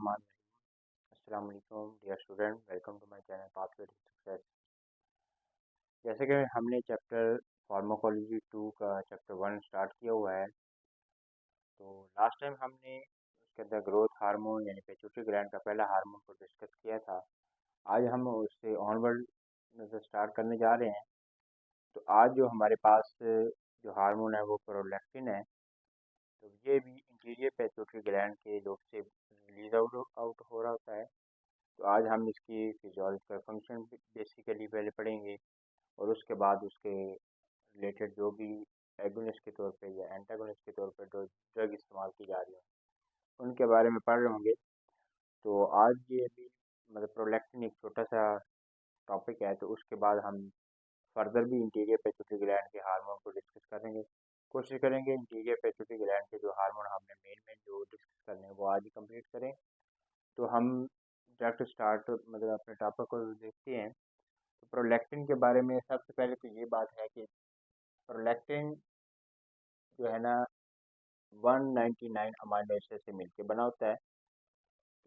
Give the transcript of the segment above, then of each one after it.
अस्सलाम वालेकुम dear student, welcome to my channel pathway to success. जैसे कि हमने चैप्टर फार्माकोलॉजी 2 का चैप्टर 1 स्टार्ट किया हुआ है। तो लास्ट टाइम हमने उसके अंदर ग्रोथ हार्मोन यानी पिट्यूटरी ग्लैंड का पहला हार्मोन को डिस्कस किया था। आज हम उससे ऑनवर्ड स्टार्ट करने जा रहे हैं। तो आज जो हमारे पास जो हार्मोन है वो प्रोलैक्टिन है। तो ये भी इंटीरियर पिट्यूटरी ग्लैंड के रूप से रिलीज आउट हो रहा होता है। तो आज हम इसकी फिजियोलॉजिकल फंक्शन बेसिकली पहले पढ़ेंगे, और उसके बाद उसके रिलेटेड जो भी एगोनिस्ट के तौर पे या एंटागोनिस्ट के तौर पे जो ड्रग इस्तेमाल की जा रही है उनके बारे में पढ़ रहे होंगे। तो आज ये भी मतलब प्रोलैक्टिन एक छोटा सा टॉपिक है, तो उसके बाद हम फर्दर भी इंटीरियर पिट्यूटरी ग्लैंड के हार्मोन को डिस्कस करेंगे। कोशिश करेंगे इंटीरियर पिट्यूटरी ग्लैंड के जो हार्मोन हमने मेन जो डिस्कस करने हैं वो आज ही कंप्लीट करें। तो हम डायरेक्ट स्टार्ट मतलब अपने टॉपिक को देखते हैं। तो प्रोलैक्टिन के बारे में सबसे पहले तो ये बात है कि प्रोलैक्टिन जो है ना 199 अमाइनो एसिड से मिलके बना होता है।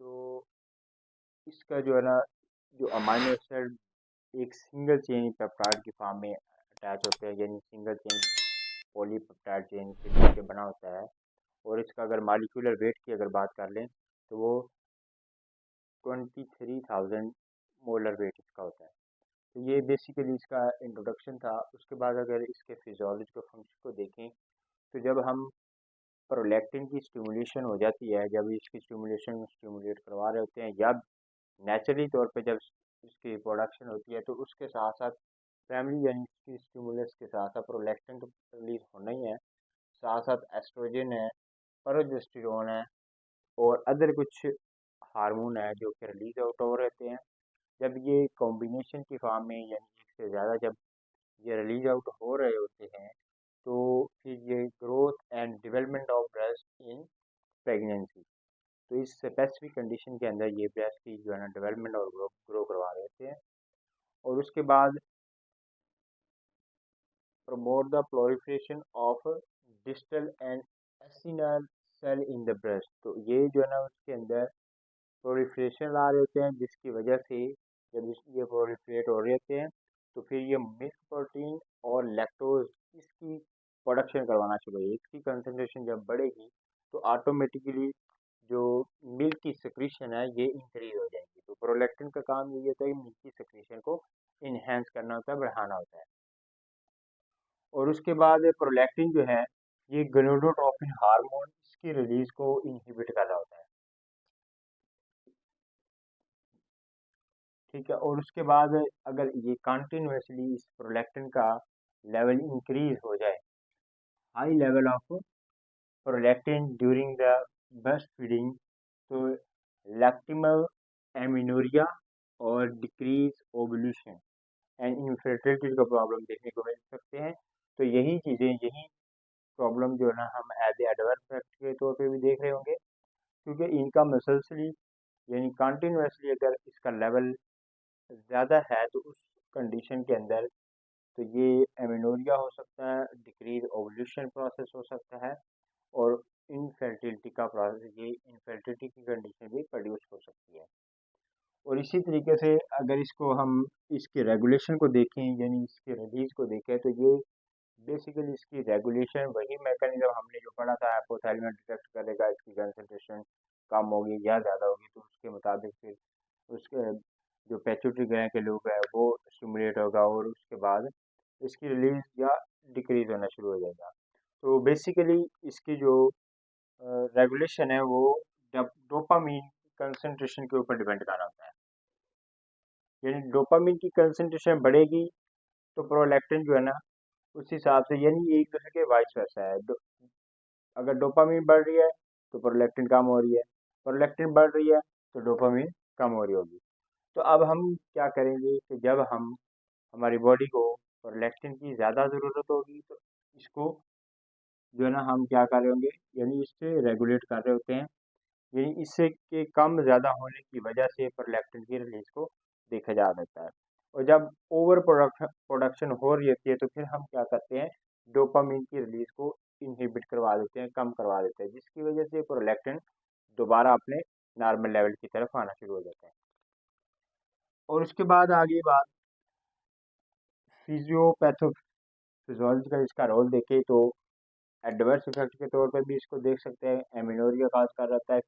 तो इसका जो है ना जो अमाइनो एसिड एक सिंगल चेन पेप्टाइड की फॉर्म में अटैच होते हैं, यानी सिंगल चेन पॉलीपेप्टाइड चेन से मिलके बना होता है। और इसका अगर मॉलिक्यूलर वेट की अगर बात कर लें तो वो 23,000 मोलर वेट इसका होता है। तो ये बेसिकली इसका इंट्रोडक्शन था। उसके बाद अगर इसके फिजियोलॉजिकल फंक्शन को देखें तो जब हम प्रोलैक्टिन की स्टिमुलेशन हो जाती है, जब इसकी स्टिमुलेट करवा रहे होते हैं या नेचुरली तौर पे जब इसकी प्रोडक्शन होती है, तो उसके साथ साथ प्राइमरी यानी इसकी स्टिमुलस के साथ साथ प्रोलैक्टिन तो रिलीज होना ही है, साथ साथ एस्ट्रोजन है, प्रोजेस्टेरोन है और अदर कुछ हार्मोन है जो कि रिलीज आउट हो रहते हैं। जब ये कॉम्बिनेशन की फॉर्म में यानी एक से ज़्यादा जब ये रिलीज आउट हो रहे होते हैं, तो फिर ये growth and development of breast in pregnancy, तो इस स्पेसिफिक कंडीशन के अंदर ये ब्रेस्ट की जो है ना डेवलपमेंट और ग्रो करवा देते हैं। और उसके बाद promote the proliferation of distal and acinar cell in the breast, तो ये जो है ना उसके अंदर प्लोरिफिकेशन ला रहे होते हैं, जिसकी वजह से जब ये प्लोरिफिकेट हो रहे होते हैं तो फिर ये मिल्क प्रोटीन और लैक्टोज इसकी प्रोडक्शन करवाना शुरू होगी। इसकी कंसंट्रेशन जब बढ़ेगी तो ऑटोमेटिकली जो मिल्क की सिक्रीशन है ये इंक्रीज हो जाएगी। तो प्रोलैक्टिन का काम यही होता है कि मिल्क की सिक्रीशन को इन्हेंस करना होता है, बढ़ाना होता है। और उसके बाद प्रोलैक्टिन जो है ये गोनाडोट्रोपिन हार्मोन इसकी रिलीज को इनहिबिट कर रहा होता है। ठीक है, और उसके बाद अगर ये कंटिन्यूसली इस प्रोलैक्टिन का लेवल इंक्रीज हो जाए, high level of prolactin during the breast feeding, तो लैक्टिमल एमिनोरिया और डिक्रीज ओवुलेशन एंड इनफर्टिलिटी का प्रॉब्लम देखने को मिल सकते हैं। तो यही चीज़ें यही प्रॉब्लम जो है ना हम एज ए एडवर्स फैक्ट के तौर पे भी देख रहे होंगे, क्योंकि इनका मसलसली यानी कंटिन्यूसली अगर इसका लेवल ज़्यादा है तो उस कंडीशन के अंदर तो ये एमिनोरिया हो सकता है, डिक्रीज ओवुलेशन प्रोसेस हो सकता है और इनफर्टिलिटी का प्रोसेस ये इनफर्टिलिटी की कंडीशन भी प्रोड्यूस हो सकती है। और इसी तरीके से अगर इसको हम इसके रेगुलेशन को देखें यानी इसके रिलीज को देखें, तो ये बेसिकली इसकी रेगुलेशन वही मैकेनिज्म हमने जो पढ़ा था, हाइपोथैलेमस डिटेक्ट करेगा इसकी कंसंट्रेशन कम होगी या ज़्यादा होगी, तो उसके मुताबिक फिर उसके जो पिट्यूटरी ग्लैंड के लोग हैं वो स्टिमुलेट होगा और उसके बाद इसकी रिलीज या डिक्रीज होना शुरू हो जाएगा। तो बेसिकली इसकी जो रेगुलेशन है वो डोपामीन कंसंट्रेशन के ऊपर डिपेंड कर रहा होता है। यानी डोपामीन की कंसंट्रेशन बढ़ेगी तो प्रोलैक्टिन जो है ना उस हिसाब से, यानी एक दूसरे के वाइस वर्सा है। अगर डोपामीन बढ़ रही है तो प्रोलैक्टिन कम हो रही है, प्रोलैक्टिन बढ़ रही है तो डोपामीन कम हो रही होगी। तो अब हम क्या करेंगे कि जब हम हमारी बॉडी को प्रोलैक्टिन की ज़्यादा ज़रूरत होगी तो इसको जो है ना हम क्या कर रहे होंगे, यानी इससे रेगुलेट कर रहे होते हैं, यानी इससे के कम ज़्यादा होने की वजह से प्रोलैक्टिन की रिलीज को देखा जा सकता है। और जब ओवर प्रोडक्शन हो रही होती है तो फिर हम क्या करते हैं, डोपामीन की रिलीज को इनहिबिट करवा देते हैं, कम करवा देते हैं, जिसकी वजह से प्रोलैक्टिन दोबारा अपने नॉर्मल लेवल की तरफ आना शुरू हो जाता है। और उसके बाद आगे बात फिजियोपैथोफिजियोलॉजी का इसका रोल देखें तो एडवर्स इफेक्ट के तौर पर भी इसको देख सकते हैं। एमिनोरिया काज कर रहता है,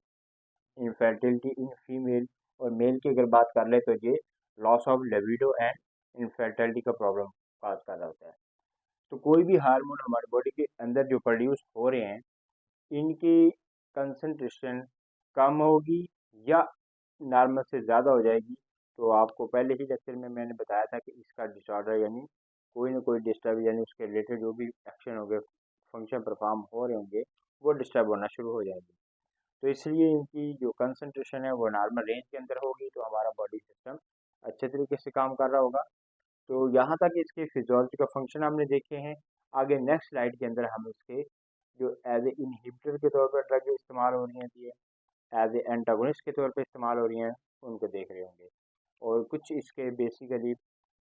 इनफर्टिलिटी इन फीमेल, और मेल की अगर बात कर ले तो ये loss of libido and infertility का प्रॉब्लम काज कर रहा होता है। तो कोई भी हार्मोन हमारे बॉडी के अंदर जो प्रोड्यूस हो रहे हैं, इनकी कंसंट्रेशन कम होगी या नॉर्मल से ज़्यादा हो जाएगी, तो आपको पहले ही लेक्चर में मैंने बताया था कि इसका डिसऑर्डर यानी कोई ना कोई डिस्टर्ब यानी उसके रिलेटेड जो भी एक्शन होंगे, फंक्शन परफॉर्म हो रहे होंगे, वो डिस्टर्ब होना शुरू हो जाएंगे। तो इसलिए इनकी जो कंसंट्रेशन है वो नॉर्मल रेंज के अंदर होगी, तो हमारा बॉडी सिस्टम अच्छे तरीके से काम कर रहा होगा। तो यहाँ तक इसके फिजियोलॉजी का फंक्शन हमने देखे हैं। आगे नेक्स्ट स्लाइड के अंदर हम इसके जो एज ए इनहिबिटर के तौर पर ड्रग इस्तेमाल हो रही हैं, एज ए एंटागोनिस्ट के तौर पर इस्तेमाल हो रही हैं, उनको देख रहे होंगे। और कुछ इसके बेसिकली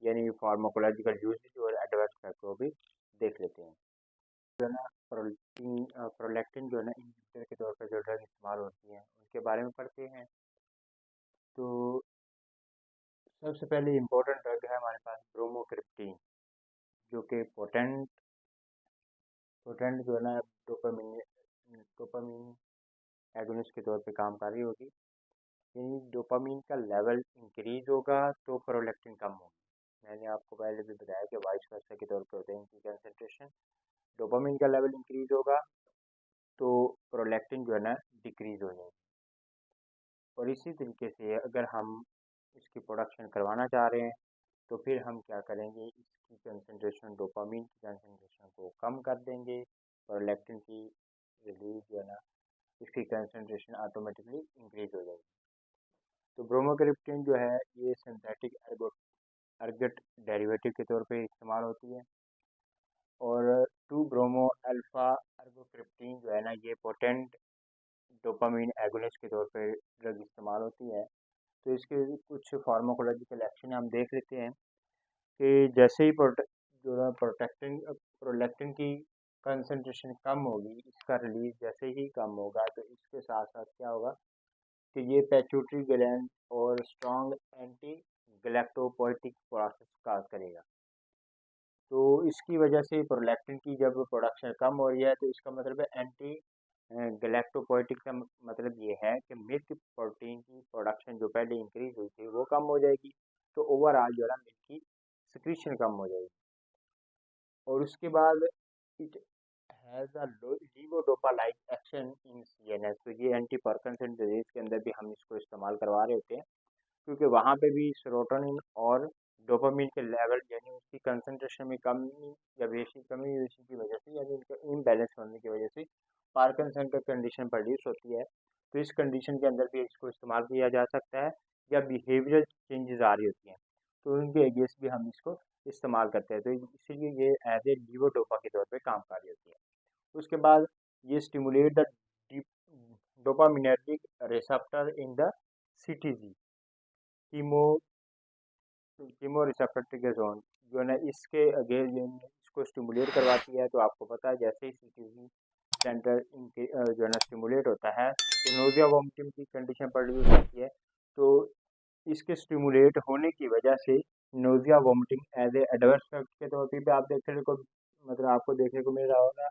यानी फार्माकोलॉजिकल यूजेज और एडवर्स इफेक्ट को भी देख लेते हैं। जो है ना प्रोलैक्टिन जो है ना इनहिबिटर के तौर पर जो ड्रग इस्तेमाल होती हैं, उनके बारे में पढ़ते हैं। तो सबसे पहले इम्पोर्टेंट ड्रग है हमारे पास ब्रोमोक्रिप्टीन, जो कि पोटेंट पोटेंट जो है ना डोपामिन डोपामिन एगोनिस्ट के तौर पे काम कर रही होगी। यानी डोपामिन का लेवल इंक्रीज होगा तो प्रोलैक्टिन कम होगी। मैंने आपको पहले भी बताया कि वाइस वर्सा के तौर पे होते हैं इनकी कंसंट्रेशन। डोपामिन का लेवल इंक्रीज होगा तो प्रोलैक्टिन जो है ना डिक्रीज हो जाएगी। और इसी तरीके से अगर हम इसकी प्रोडक्शन करवाना चाह रहे हैं तो फिर हम क्या करेंगे, इसकी कंसंट्रेशन डोपामिन की कंसंट्रेशन को कम कर देंगे, प्रोलैक्टिन की रिलीज जो है ना इसकी कंसंट्रेशन ऑटोमेटिकली इंक्रीज हो जाएगी। तो ब्रोमोक्रिप्टिन जो है ये सिंथेटिक अर्गट डेरिवेटिव के तौर पे इस्तेमाल होती है। और 2 ब्रोमो अल्फा अर्गोक्रिप्टिन जो है ना ये पोटेंट डोपामिन एगोनिस्ट के तौर पे ड्रग इस्तेमाल होती है। तो इसके कुछ फार्माकोलॉजिकल एक्शन हम देख लेते हैं कि जैसे ही जो है प्रोलैक्टिन की कंसंट्रेशन कम होगी, इसका रिलीज जैसे ही कम होगा, तो इसके साथ साथ क्या होगा कि ये पैट्यूटरी ग्लैंड और स्ट्रॉन्ग एंटी गैलेक्टोपोएटिक प्रोसेस का करेगा। तो इसकी वजह से प्रोलैक्टिन की जब प्रोडक्शन कम हो रही है, तो इसका मतलब है एंटी गैलेक्टोपोएटिक का मतलब ये है कि मिल्क प्रोटीन की प्रोडक्शन जो पहले इंक्रीज हुई थी वो कम हो जाएगी, तो ओवरऑल जो है मिल्क की सिक्रीशन कम हो जाएगी। और उसके बाद it has a levodopa like action in CNS. तो ये एंटी पार्किंसन डिजीज के अंदर भी हम इसको इस्तेमाल करवा रहे होते हैं, क्योंकि वहाँ पे भी सेरोटोनिन और डोपामिन के लेवल यानी उसकी कंसंट्रेशन में कमी या बेसी कमी की वजह से यानी उनका इम्बैलेंस होने की वजह से पार्किंसन का कंडीशन प्रोड्यूस होती है। तो इस कंडीशन के अंदर भी इसको इस्तेमाल किया जा सकता है, या बिहेवियरल चेंजेस आ रही होती हैं तो उनके अगेंस्ट भी हम इसको इस्तेमाल करते हैं। तो इसीलिए ये एज ए लीवोडोपा के तौर पे काम कर रही होती है। उसके बाद ये stimulate the dopaminergic receptor in the CTG chemo chemo receptor zone जो है ना इसके अगेंस्ट इसको स्टिमुलेट करवाती है। तो आपको पता है जैसे ही सीटीजी सेंटर इनके जो है ना स्टिमुलेट होता है तो नोजिया वॉमिटिंग की कंडीशन प्रोड्यूस होती है। तो इसके स्टिमुलेट होने की वजह से nausea vomiting as a adverse effect के तौर पे भी आप देखने को मतलब आपको देखने को मिल रहा होगा,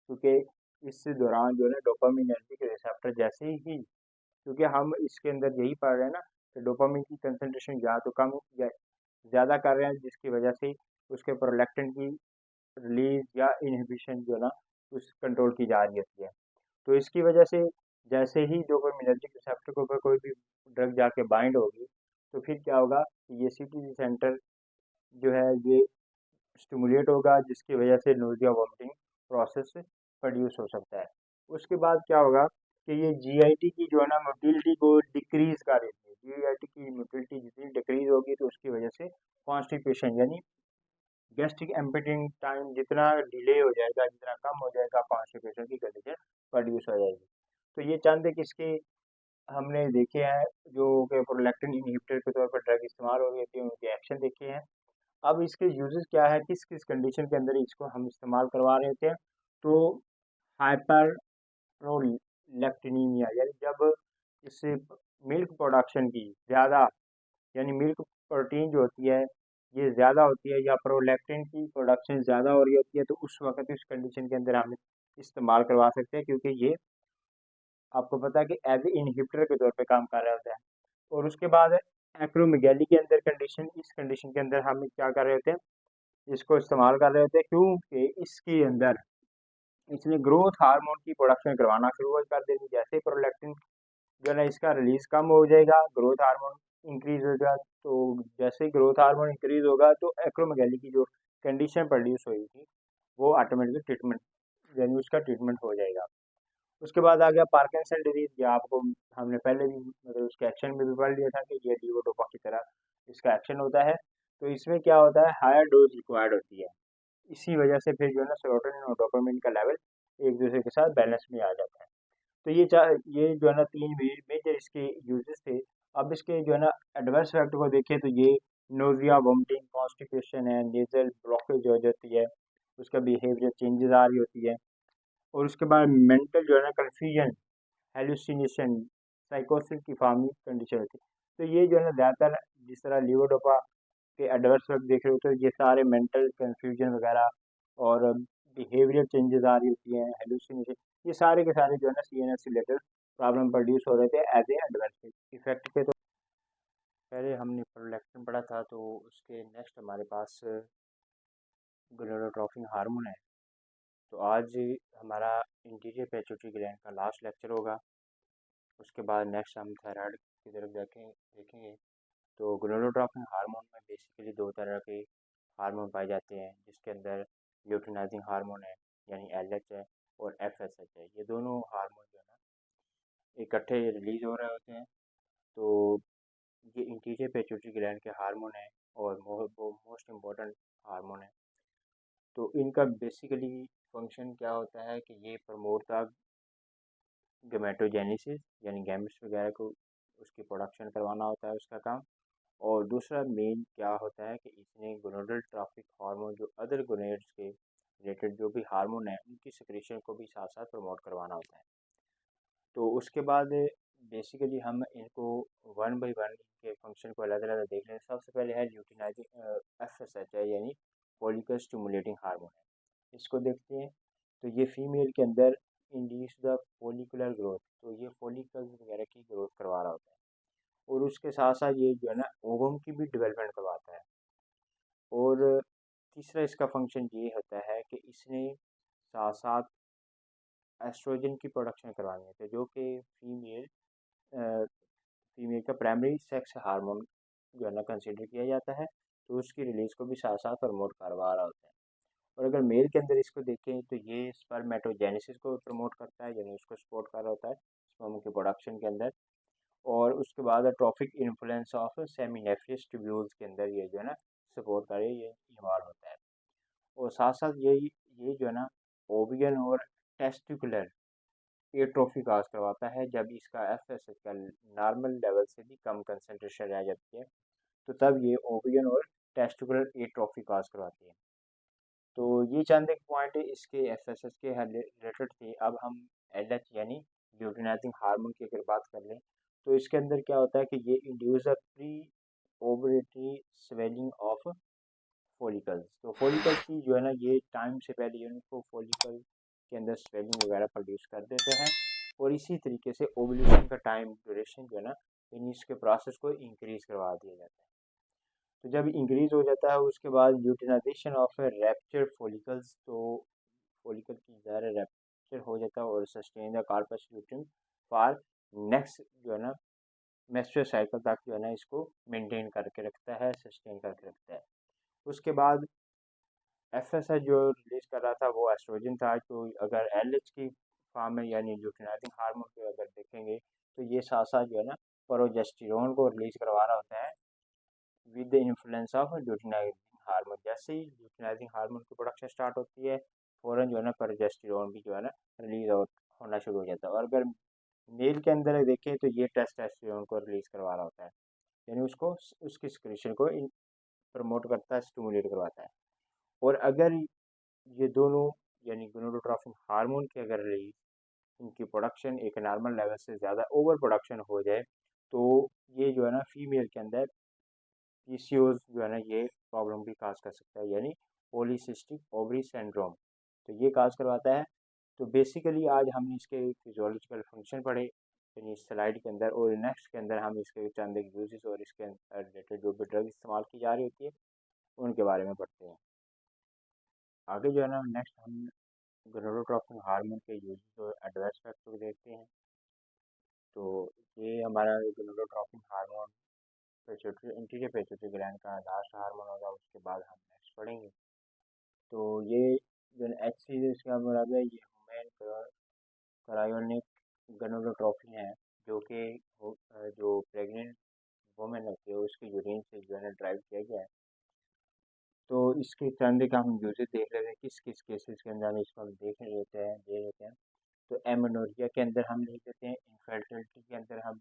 क्योंकि इस दौरान जो है ना डोपामिनर्जिक रिसेप्टर जैसे ही, क्योंकि हम इसके अंदर यही पढ़ रहे हैं ना कि डोपामिन की कंसंट्रेशन या तो कम या ज़्यादा कर रहे हैं, जिसकी वजह से उसके प्रोलैक्टिन की रिलीज या इनहिबिशन जो है ना उस कंट्रोल की जा रही होती है। तो इसकी वजह से जैसे ही डोपामिनर्जिक रिसेप्टर के ऊपर कोई भी ड्रग जाके बाइंड होगी, तो फिर क्या होगा कि ये सीटीजी सेंटर जो है ये स्टिमुलेट होगा, जिसकी वजह से नोजिया वॉमिटिंग प्रोसेस प्रोड्यूस हो सकता है। उसके बाद क्या होगा कि ये जीआईटी की जो है ना मोटिलिटी को डिक्रीज कर देती है। जीआईटी की मोटिलिटी जितनी डिक्रीज होगी तो उसकी वजह से कॉन्स्टिपेशन यानी गैस्ट्रिक एम्पटिंग टाइम जितना डिले हो जाएगा, जितना कम हो जाएगा, कॉन्स्टिपेशन की कंडीशन प्रोड्यूस हो जाएगी। तो ये चंद किसके हमने देखे हैं जो कि प्रोलैक्टिन इनहिबिटर के तौर पर ड्रग इस्तेमाल हो रही होती है, उनके एक्शन देखे हैं। अब इसके यूजेस क्या है, किस किस कंडीशन के अंदर इसको हम इस्तेमाल करवा रहे होते हैं। तो हाइपर प्रोलैक्टिनीमिया यानी जब इससे मिल्क प्रोडक्शन की ज़्यादा, यानी मिल्क प्रोटीन जो होती है ये ज़्यादा होती है, या प्रोलैक्टिन की प्रोडक्शन ज़्यादा हो रही होती है, तो उस वक्त इस कंडीशन के अंदर हम इस्तेमाल करवा सकते हैं, क्योंकि ये आपको पता है कि एज ए इनहिबिटर के तौर पे काम कर रहा होता है। और उसके बाद एक्रोमेगैली के अंदर कंडीशन, इस कंडीशन के अंदर हम क्या कर रहे होते हैं, इसको इस्तेमाल कर रहे होते हैं, क्योंकि इसके अंदर इसने ग्रोथ हार्मोन की प्रोडक्शन करवाना शुरू कर देनी। जैसे प्रोलैक्टिन जो है ना इसका रिलीज कम हो जाएगा, ग्रोथ हार्मोन इंक्रीज होगा, तो जैसे ग्रोथ हार्मोन इंक्रीज होगा तो एक्रोमेगैली की जो कंडीशन प्रोड्यूस हुई थी वो ऑटोमेटिकली ट्रीटमेंट, यानी उसका ट्रीटमेंट हो जाएगा। उसके बाद आ गया पार्किंसन डिजीज। ये आपको हमने पहले भी मतलब उसके एक्शन में भी पढ़ लिया था कि ये लीवोडोपा की तरह इसका एक्शन होता है। तो इसमें क्या होता है, हायर डोज रिक्वायर्ड होती है। इसी वजह से फिर जो है ना सेरोटोनिन और डोपामिन का लेवल एक दूसरे के साथ बैलेंस में आ जाता है। तो ये जो है ना तीन मेजर इसके यूजेस थे। अब इसके जो है ना एडवर्स इफेक्ट को देखें तो ये नोजिया, वोमिटिंग, कॉन्स्टिपेशन है, नेजल ब्लॉकेज हो जाती है, उसका बिहेवियर चेंजेस आ रही होती है। और उसके बाद मेंटल जो है ना कन्फ्यूजन, हेलुसिनेशन, साइकोसिस की फार्मी कंडीशन होती है। तो ये जो है ना ज़्यादातर जिस तरह लीवोडोपा के एडवर्स इफेक्ट देख रहे हो तो ये सारे मेंटल कन्फ्यूजन वगैरह और बिहेवियर चेंजेस आ रही होती हैं, हेलुसिनेशन, ये सारे के सारे जो है ना सीएनएस से रिलेटेड प्रॉब्लम प्रोड्यूस हो रहे थे एज ए एडवर्स इफेक्ट के। तो पहले हमने प्रोलैक्टिन पढ़ा था, तो उसके नेक्स्ट हमारे पास गोनाडोट्रोपिन हार्मोन है। तो आज हमारा इंटीरियर पिट्यूटरी ग्लैंड का लास्ट लेक्चर होगा। उसके बाद नेक्स्ट हम थायराइड की तरफ देखेंगे। तो गोनाडोट्रोपिन हार्मोन में बेसिकली दो तरह के हार्मोन पाए जाते हैं, जिसके अंदर ल्यूटिनाइजिंग हार्मोन है यानी एलएच है, और एफएसएच है। ये दोनों हार्मोन जो है ना इकट्ठे रिलीज हो रहे होते हैं। तो ये इंटीरियर पिट्यूटरी ग्लैंड के हार्मोन है और मोस्ट इम्पोर्टेंट हार्मोन है। तो इनका बेसिकली फंक्शन क्या होता है कि ये प्रमोट द गेमेटोजेनेसिस, यानी गैमेट्स वगैरह को उसकी प्रोडक्शन करवाना होता है उसका काम। और दूसरा मेन क्या होता है कि इसने गोनाडल ट्रॉफिक हार्मोन, जो अदर गोनेड्स के रिलेटेड जो भी हार्मोन है उनकी सिक्रेशन को भी साथ साथ प्रमोट करवाना होता है। तो उसके बाद बेसिकली हम इनको वन बाई वन के फंक्शन को अलग अलग देख लें। सबसे पहले है ल्यूटिनाइजिंग एफएसएच है, यानी फॉलिकल स्टिमुलेटिंग हार्मोन है। इसको देखते हैं। तो ये फीमेल के अंदर इंड्यूस द फॉलिकुलर ग्रोथ, तो ये फॉलिकल्स वगैरह की ग्रोथ करवा रहा होता है। और उसके साथ साथ ये जो है ना ओवम की भी डेवलपमेंट करवाता है। और तीसरा इसका फंक्शन ये होता है कि इसने साथ साथ एस्ट्रोजन की प्रोडक्शन करवानी होती है, जो कि फीमेल का प्राइमरी सेक्स हार्मोन जो है ना कंसिडर किया जाता है। तो उसकी रिलीज को भी साथ साथ प्रमोट करवा रहा होता है। और अगर मेल के अंदर इसको देखें तो ये स्पर्मेटोजेनेसिस को प्रमोट करता है, यानी उसको सपोर्ट कर रहा होता है स्पर्म के प्रोडक्शन के अंदर। और उसके बाद ट्रॉफिक इन्फ्लुएंस ऑफ सेमिनेफ्रियस ट्यूब्यूल्स के अंदर ये जो है ना सपोर्ट करे, ये इन्वॉल्व होता है। और साथ साथ ये जो है ना ओवियन और टेस्टिकुलर एट्रोफी काज करवाता है, जब इसका एफएसएच का नॉर्मल लेवल से भी कम कंसंट्रेशन रह जाती है, तो तब ये ओवियन और टेस्टिकुलर एट्रोफी काज करवाती है। तो ये चंद एक पॉइंट इसके एफएसएच के रिलेटेड थे। अब हम एलएच यानी ल्यूटिनाइजिंग हार्मोन की अगर बात कर लें, तो इसके अंदर क्या होता है कि ये induce a pre ovulatory swelling of follicles. तो फॉलिकल्स की जो है ना ये टाइम से पहले यूनिट को फॉलिकल के अंदर स्वेलिंग वगैरह प्रोड्यूस कर देते हैं। और इसी तरीके से ओवुलेशन का टाइम ड्यूरेशन जो है ना इन इसके प्रोसेस को इंक्रीज करवा दिया जाता है। तो जब इंक्रीज हो जाता है उसके बाद यूटिलाइजेशन ऑफ रैप्चर फॉलिकल्स, तो फॉलिकल की ज़्यादा रैप्चर हो जाता है और sustain the corpus luteum for next जो है ना मेस्ट्रुअल साइकिल तक जो है ना इसको मेंटेन करके रखता है, सस्टेन करके रखता है। उसके बाद एफएसएच जो रिलीज कर रहा था वो एस्ट्रोजन था। तो अगर एलएच की फॉर्म में यानी ल्यूटिनाइजिंग हार्मोन को अगर देखेंगे तो ये साथ साथ जो है ना प्रोजेस्टेरोन को रिलीज करवा रहा होता है with the influence of luteinizing hormone. जैसे ही ल्यूटिनाइजिंग हार्मोन की प्रोडक्शन स्टार्ट होती है, फ़ौरन जो है ना प्रोजेस्टेरोन भी जो है ना रिलीज होना शुरू हो जाता है। और अगर मेल के अंदर देखें तो ये टेस्टोस्टेरोन को रिलीज करवा रहा होता है, यानी उसको उसकी सिक्रेशन को प्रमोट करता है, स्टिमुलेट करवाता है। और अगर ये दोनों यानी गोनाडोट्रोपिन हार्मोन की अगर रिलीज इनकी प्रोडक्शन एक नॉर्मल लेवल से ज़्यादा ओवर प्रोडक्शन हो जाए तो ये जो है ना फीमेल के अंदर पीसीओएस जो है ना ये प्रॉब्लम भी काज कर सकता है, यानी पॉलीसिस्टिक ओवरी सिंड्रोम, तो ये काज करवाता है। तो बेसिकली आज हमने इसके फिजियोलॉजिकल फंक्शन पढ़े यानी इस स्लाइड के अंदर, और नेक्स्ट के अंदर हम इसके चंद यूजेस और इसके रिलेटेड जो भी ड्रग इस्तेमाल की जा रही होती है उनके बारे में पढ़ते हैं। आगे जो है ना नेक्स्ट हम गोनाडोट्रोपिन हार्मोन के यूजेस और एडवर्स इफेक्ट को देखते हैं। तो ये हमारा gonadotropin hormone pituitary interior pituitary gland का लास्ट हार्मोन होगा, उसके बाद हम नेक्स्ट पढ़ेंगे। तो ये जो एच सी इसका मतलब है ये ह्यूमन क्रायोनिक गोनाडोट्रोपिन है, जो कि जो प्रेग्नेंट वुमेन होती है उसकी यूरिन से जो है ना ड्राइव किया गया है। तो इसके चंद का हम यूजेस देख लेते हैं, किस किस केसेस के अंदर हम इसको हम दे लेते हैं। तो एमेनोरिया के अंदर हम देख लेते हैं, इनफर्टिलिटी के अंदर हम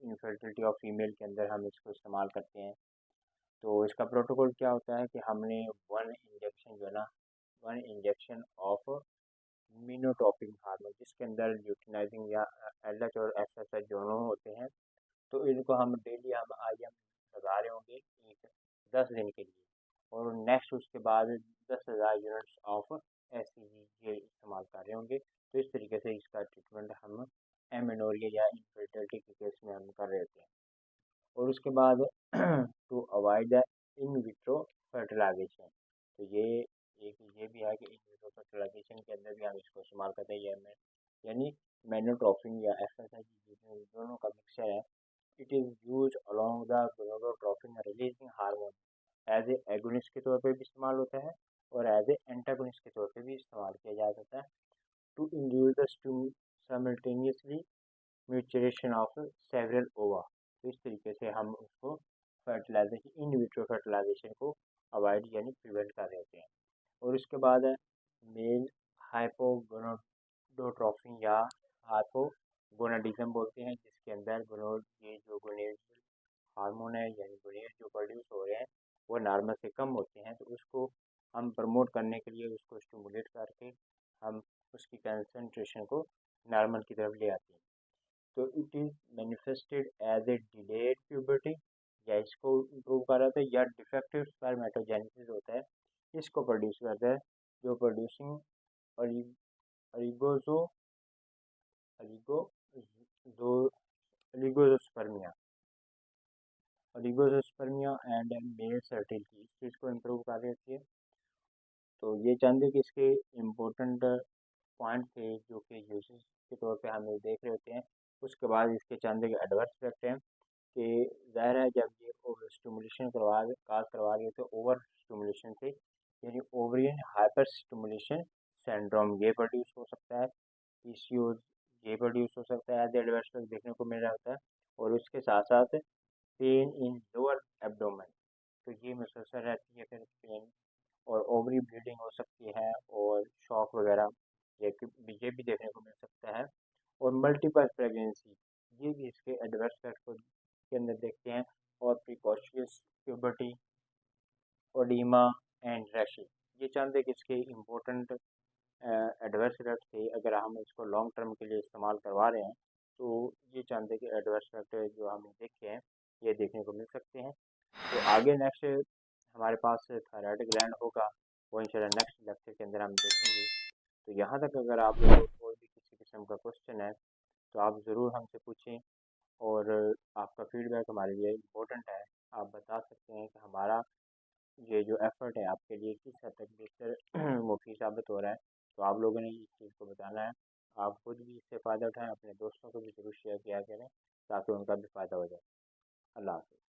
इनफर्टिलिटी ऑफ फीमेल के अंदर हम इसको इस्तेमाल करते हैं। तो इसका प्रोटोकॉल क्या होता है कि हमने वन इंजेक्शन जो है ना वन इंजेक्शन ऑफ मिनोटॉपिक हार्मोन, जिसके अंदर ल्यूटिनाइजिंग या एल एच और एफ एस एच दोनों होते हैं, तो इनको हम डेली हम आज हम लगा रहे होंगे एक 10 दिन के लिए, और नेक्स्ट उसके बाद 10,000 यूनिट्स ऑफ एस ये इस्तेमाल कर रहे होंगे। तो इस तरीके से इसका ट्रीटमेंट हम एमेनोरिया या इनफर्टिलिटी के केस में हम कर रहे होते हैं। और उसके बाद to avoid the in vitro fertilization, तो ये भी है कि इन विट्रो फर्टिलाइजेशन के अंदर भी हम इसको इस्तेमाल करते हैं, यानी मैनोट्रोपिन या एफ एस आई दोनों का मिक्सचर है। It is use along the gonadotropin releasing hormone, as a agonist के तौर पे भी इस्तेमाल होता है और एज ए एंटागोनिस्ट के तौर पे भी इस्तेमाल किया जा सकता है, to induce the simultaneously maturation of several ova. तो इस तरीके से हम उसको फर्टिलाइजेशन इन विट्रो फर्टिलाइजेशन को अवॉइड यानी प्रिवेंट कर देते हैं। और उसके बाद है मेल हाइपोगोनाडोट्रोफी या हाइपोगोनाडिज्म बोलते हैं, जिसके अंदर ये जो गोनेडल हार्मोन है यानी गोनेड जो प्रोड्यूस हो रहे हैं वो नॉर्मल से कम होते हैं, तो उसको हम प्रमोट करने के लिए उसको स्टिमुलेट करके हम उसकी कंसंट्रेशन को नॉर्मल की तरफ ले आते हैं। तो it is manifested as a delayed puberty, या इसको इम्प्रूव कर रहा था, या डिफेक्टिव स्पर्मेटोजेनेसिस होता है, इसको प्रोड्यूस करता है, जो प्रोड्यूसिंग अलिगोजो अलिगोजो oligozoospermia oligozoospermia and male fertility, इस चीज़ को इम्प्रूव कर रही है। तो ये चंद कि इसके इम्पोर्टेंट पॉइंट थे जो कि यूजेस के तौर पे हम देख रहे होते हैं। उसके बाद इसके चंद के एडवर्स इफेक्ट हैं कि ज़ाहिर है जब ये स्टिमुलेशन काज करवा रही है तो ओवर स्टिमुलेशन से यानी ओवरियन हाइपर स्टिमुलेशन सिंड्रोम ये प्रोड्यूस हो सकता है, पीसीओएस ये प्रोड्यूस हो सकता है, एज एडवर्स इफेक्ट देखने को मिल रहा होता है। और उसके साथ साथ पेन इन लोअर एब्डोमेन, तो ये मुसलसल रहती है फिर पेन, और ओवरी ब्लीडिंग हो सकती है, और शॉक वगैरह ये भी देखने को मिल सकता है। और मल्टीपल प्रेगनेंसी ये भी इसके एडवर्स इफेक्ट के अंदर देखते हैं। और प्रिकॉशियस प्यूबर्टी, ओडीमा एंड रैशेस, ये चंद एक इसके इम्पोर्टेंट एडवर्स इफेक्ट थे। अगर हम इसको लॉन्ग टर्म के लिए इस्तेमाल करवा रहे हैं तो ये चंद के एडवर्स इफेक्ट जो हमने देखे हैं ये देखने को मिल सकते हैं। तो आगे नेक्स्ट हमारे पास थायराइड ग्लैंड होगा, वो इंशाल्लाह नेक्स्ट लेक्चर के अंदर हम देखेंगे। तो यहाँ तक अगर आप लोगों को कोई भी किसी किस्म का क्वेश्चन है तो आप ज़रूर हमसे पूछें, और आपका फीडबैक हमारे लिए इम्पोर्टेंट है। आप बता सकते हैं कि हमारा ये जो एफर्ट है आपके लिए किस हद तक बेहतर मुफीद साबित हो रहा है। तो आप लोगों ने इस चीज़ को बताना है, आप खुद भी इससे फ़ायदा उठाएं, अपने दोस्तों को भी ज़रूर शेयर किया करें ताकि उनका भी फ़ायदा हो जाए। अल्लाह हाफ़िज़।